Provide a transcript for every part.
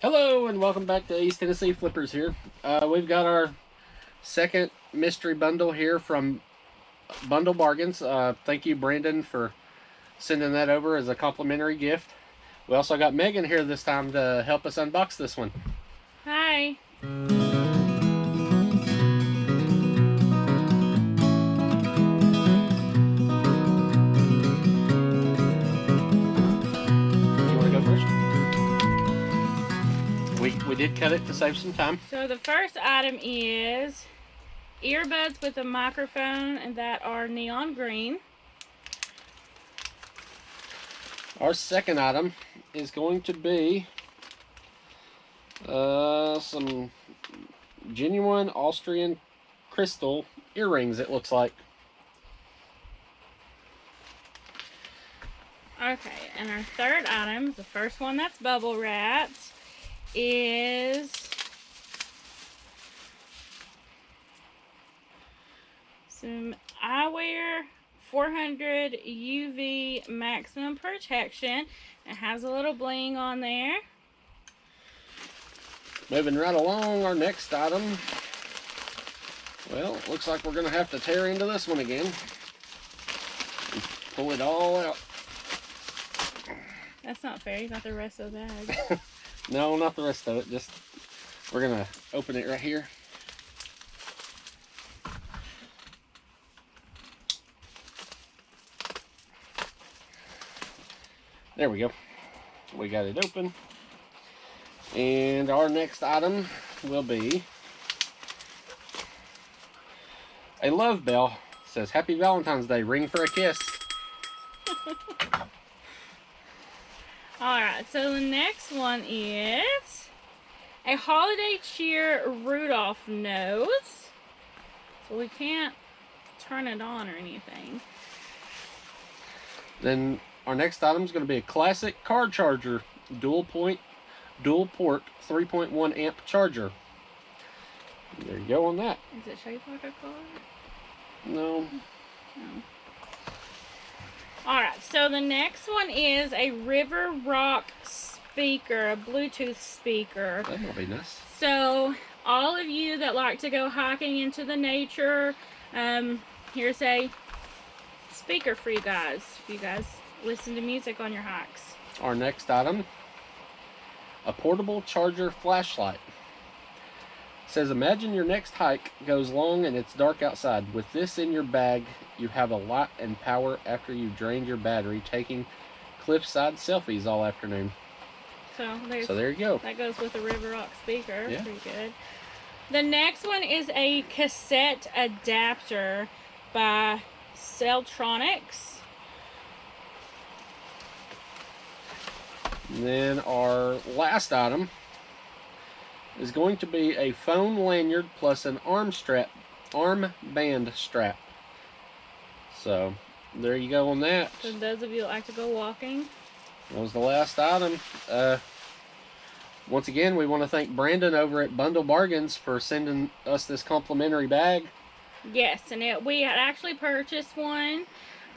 Hello and welcome back to East Tennessee Flippers here. We've got our second mystery bundle here from Bundle Bargains. Thank you, Brandon, for sending that over as a complimentary gift. We also got Megan here this time to help us unbox this one. Hi. You want to go first? We did cut it to save some time. So the first item is earbuds with a microphone and that are neon green. Our second item is going to be some genuine Austrian crystal earrings, it looks like. Okay, and our third item, the first one that's bubble wrapped, is some eyewear 400 UV maximum protection. It has a little bling on there. Moving right along, our next item. Well, looks like we're going to have to tear into this one again. Pull it all out. That's not fair. You got the rest of the bag. No, not the rest of it. Just, we're going to open it right here. There we go. We got it open. And our next item will be a love bell. It says Happy Valentine's Day, ring for a kiss. Alright, so the next one is a holiday cheer Rudolph nose. So we can't turn it on or anything. Then our next item is going to be a classic car charger, dual port 3.1 amp charger. There you go on that. Is it shaped like a car? No. No. Alright, so the next one is a River Rock speaker, a Bluetooth speaker. That might be nice. So, all of you that like to go hiking into the nature, here's a speaker for you guys. If you guys listen to music on your hikes. Our next item, a portable charger flashlight. It says, imagine your next hike goes long and it's dark outside. With this in your bag, you have a light and power after you've drained your battery, taking cliffside selfies all afternoon. So there you go. That goes with the River Rock speaker. Yeah. Pretty good. The next one is a cassette adapter by Celltronics. And then our last item is going to be a phone lanyard plus an armband strap. So there you go on that. So those of you that like to go walking. That was the last item. Once again, we want to thank Brandon over at Bundle Bargains for sending us this complimentary bag. Yes, and we had actually purchased one.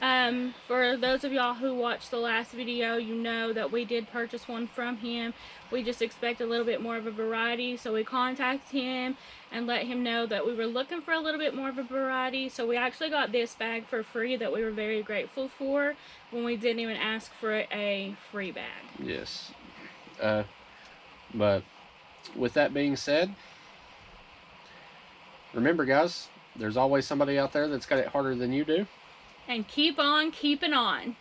For those of y'all who watched the last video, you know that we did purchase one from him. We just expect a little bit more of a variety, so we contacted him and let him know that we were looking for a little bit more of a variety. So we actually got this bag for free that we were very grateful for when we didn't even ask for a free bag. Yes. But with that being said, remember guys, there's always somebody out there that's got it harder than you do. And keep on keeping on.